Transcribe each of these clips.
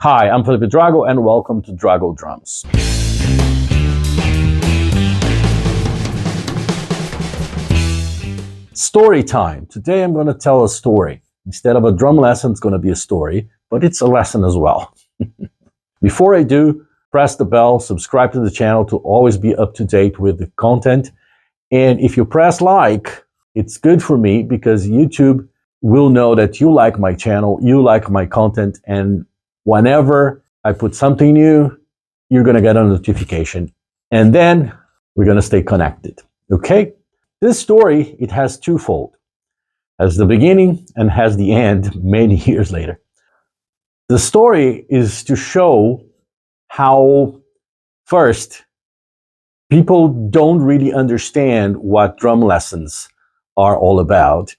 Hi, I'm Felipe Drago and welcome to Drago Drums. Story time. Today I'm going to tell a story. Instead of a drum lesson, it's going to be a story, but it's a lesson as well. Before I do, press the bell, subscribe to the channel to always be up to date with the content. And if you press like, it's good for me because YouTube will know that you like my channel, you like my content, and whenever I put something new, you're going to get a notification. And then we're going to stay connected. Okay? This story, it has twofold. Has the beginning and has the end many years later. The story is to show how, first, people don't really understand what drum lessons are all about.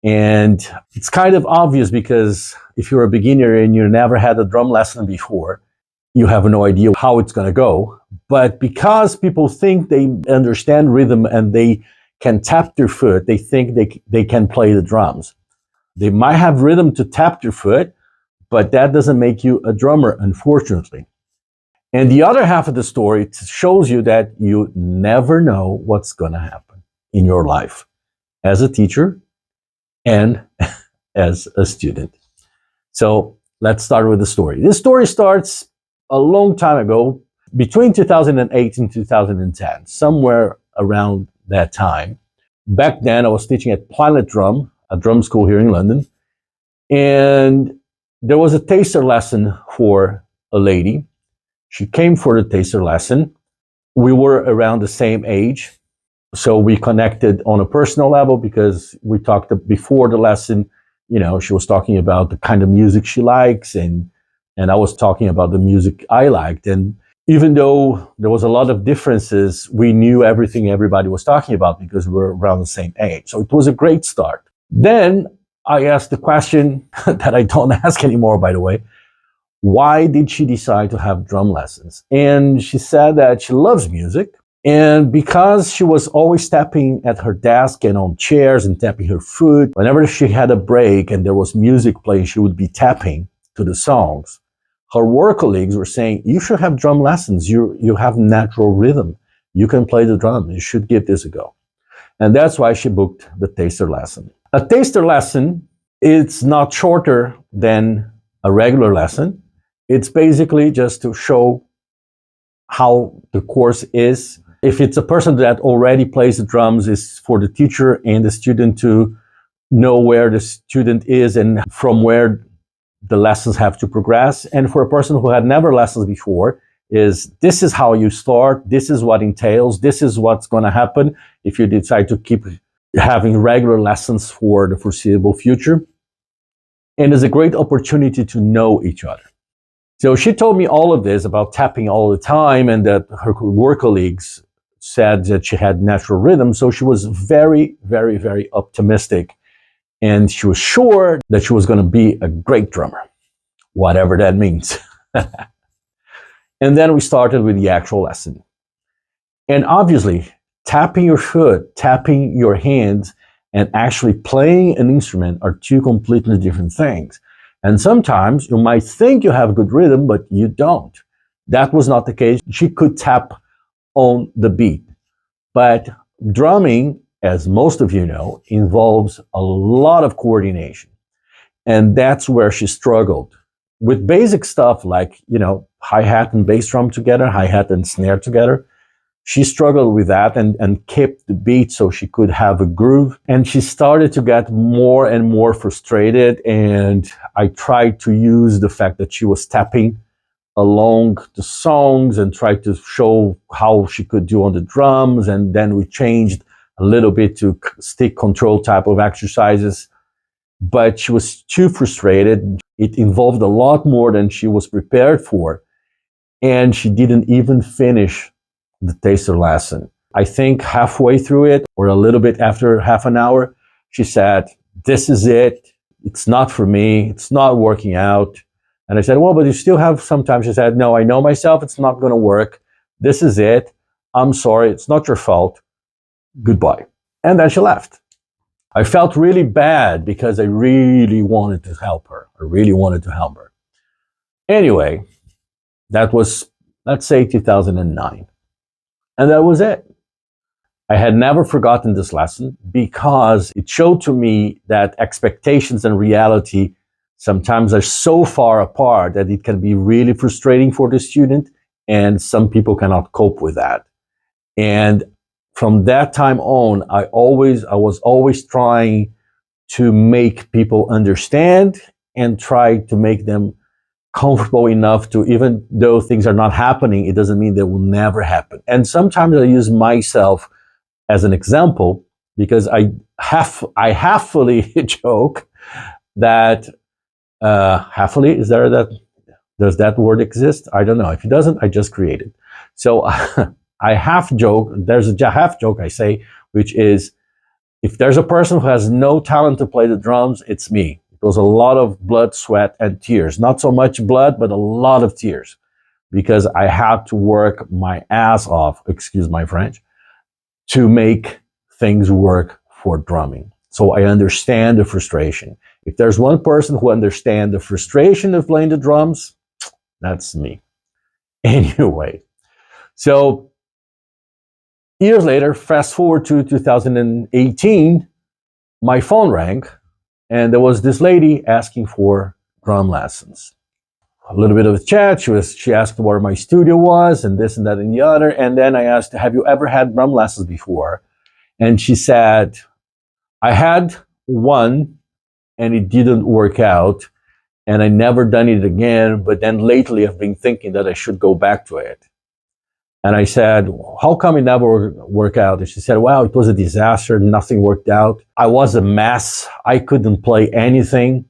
And it's kind of obvious because if you're a beginner and you never had a drum lesson before, you have no idea how it's going to go. But because people think they understand rhythm and they can tap their foot, they think they can play the drums. They might have rhythm to tap their foot, but that doesn't make you a drummer, unfortunately. And the other half of the story shows you that you never know what's going to happen in your life as a teacher and as a student. So let's start with the story. This story starts a long time ago, between 2008 and 2010, somewhere around that time. Back then, I was teaching at Planet Drum, a drum school here in London, and there was a taster lesson for a lady. She came for the taster lesson. We were around the same age, so we connected on a personal level because we talked before the lesson. You know, she was talking about the kind of music she likes, and I was talking about the music I liked. And even though there was a lot of differences, we knew everything everybody was talking about because we were around the same age. So it was a great start. Then I asked the question that I don't ask anymore, by the way. Why did she decide to have drum lessons? And she said that she loves music. And because she was always tapping at her desk and on chairs and tapping her foot, whenever she had a break and there was music playing, she would be tapping to the songs. Her work colleagues were saying, you should have drum lessons. You have natural rhythm. You can play the drum. You should give this a go. And that's why she booked the taster lesson. A taster lesson, it's not shorter than a regular lesson. It's basically just to show how the course is. If it's a person that already plays the drums, it's for the teacher and the student to know where the student is and from where the lessons have to progress. And for a person who had never lessons before, this is how you start, this is what entails, this is what's going to happen if you decide to keep having regular lessons for the foreseeable future. And it's a great opportunity to know each other. So she told me all of this about tapping all the time and that her work colleagues said that she had natural rhythm. So she was very, very, very optimistic. And she was sure that she was going to be a great drummer, whatever that means. And then we started with the actual lesson. And obviously, tapping your foot, tapping your hands, and actually playing an instrument are two completely different things. And sometimes you might think you have good rhythm, but you don't. That was not the case. She could tap on the beat. But drumming, as most of you know, involves a lot of coordination. And that's where she struggled. With basic stuff like, hi-hat and bass drum together, hi-hat and snare together, she struggled with that and kept the beat so she could have a groove. And she started to get more and more frustrated. And I tried to use the fact that she was tapping along the songs and tried to show how she could do on the drums. And then we changed a little bit to stick control type of exercises. But she was too frustrated. It involved a lot more than she was prepared for. And she didn't even finish the taster lesson. I think halfway through it, or a little bit after half an hour, she said, this is it. It's not for me. It's not working out. And I said, well, but you still have some time. She said, no, I know myself. It's not going to work. This is it. I'm sorry. It's not your fault. Goodbye. And then she left. I felt really bad because I really wanted to help her. Anyway, that was, let's say, 2009. And that was it. I had never forgotten this lesson because it showed to me that expectations and reality sometimes are so far apart that it can be really frustrating for the student, and some people cannot cope with that. And from that time on, I was always trying to make people understand and try to make them comfortable enough to, even though things are not happening, it doesn't mean they will never happen. And sometimes I use myself as an example because I happily joke that happily, does that word exist? I don't know. If it doesn't, I just created. So I half joke. There's a half joke I say, which is, if there's a person who has no talent to play the drums, it's me. It was a lot of blood, sweat, and tears. Not so much blood, but a lot of tears, because I had to work my ass off, excuse my French, to make things work for drumming. So I understand the frustration. If there's one person who understands the frustration of playing the drums, that's me. Anyway, so years later, fast forward to 2018, my phone rang, and there was this lady asking for drum lessons. A little bit of a chat. She asked where my studio was, and this and that and the other. And then I asked, have you ever had drum lessons before? And she said, I had one and it didn't work out, and I never done it again. But then lately I've been thinking that I should go back to it. And I said, how come it never worked out? And she said, well, it was a disaster. Nothing worked out. I was a mess. I couldn't play anything.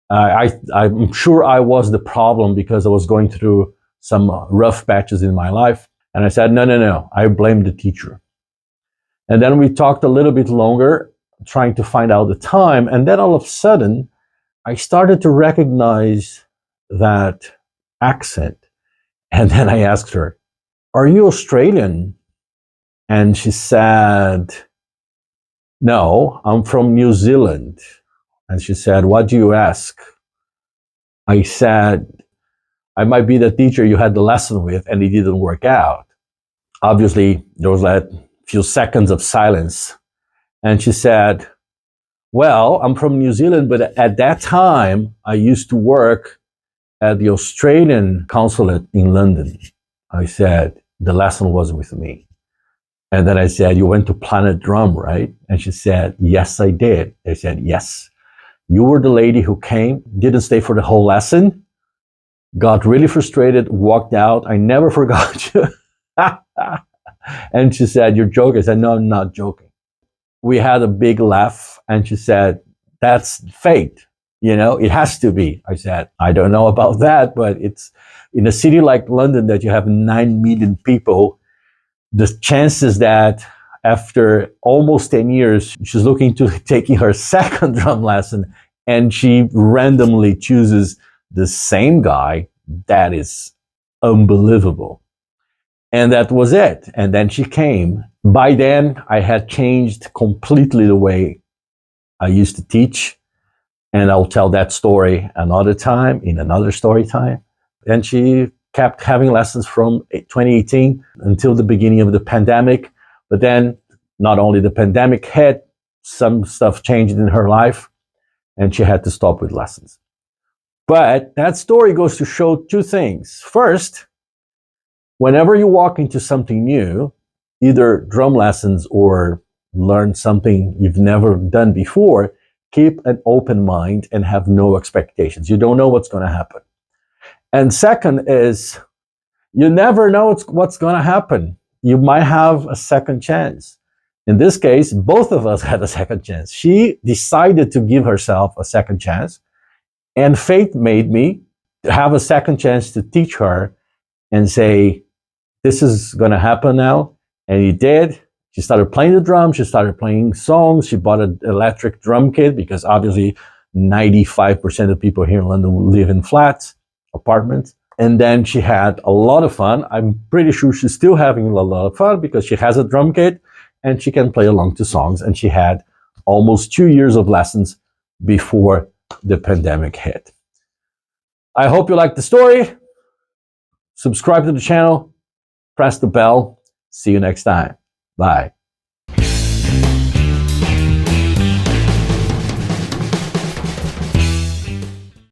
I'm sure I was the problem because I was going through some rough patches in my life. And I said, no. I blame the teacher. And then we talked a little bit longer, trying to find out the time. And then all of a sudden, I started to recognize that accent. And then I asked her, are you Australian? And she said, no, I'm from New Zealand. And she said, what do you ask? I said, I might be the teacher you had the lesson with and it didn't work out. Obviously, there was that few seconds of silence. And she said, well, I'm from New Zealand, but at that time, I used to work at the Australian consulate in London. I said, the lesson was with me. And then I said, you went to Planet Drum, right? And she said, yes, I did. I said, yes. You were the lady who came, didn't stay for the whole lesson, got really frustrated, walked out. I never forgot you. And she said, you're joking. I said, no, I'm not joking. We had a big laugh, and she said, that's fate. You know, it has to be. I said, I don't know about that, but it's in a city like London that you have 9 million people, the chances that after almost 10 years, she's looking to taking her second drum lesson and she randomly chooses the same guy, that is unbelievable. And that was it. And then she came. By then, I had changed completely the way I used to teach. And I'll tell that story another time, in another story time. And she kept having lessons from 2018 until the beginning of the pandemic. But then not only the pandemic hit, some stuff changed in her life, and she had to stop with lessons. But that story goes to show two things. First, whenever you walk into something new, either drum lessons or learn something you've never done before, keep an open mind and have no expectations. You don't know what's going to happen. And second is, you never know what's going to happen. You might have a second chance. In this case, both of us had a second chance. She decided to give herself a second chance, and fate made me have a second chance to teach her and say, this is going to happen now. And it did. She started playing the drums. She started playing songs. She bought an electric drum kit because obviously 95% of people here in London live in flats, apartments. And then she had a lot of fun. I'm pretty sure she's still having a lot of fun because she has a drum kit and she can play along to songs. And she had almost 2 years of lessons before the pandemic hit. I hope you liked the story. Subscribe to the channel, press the bell. See you next time. Bye.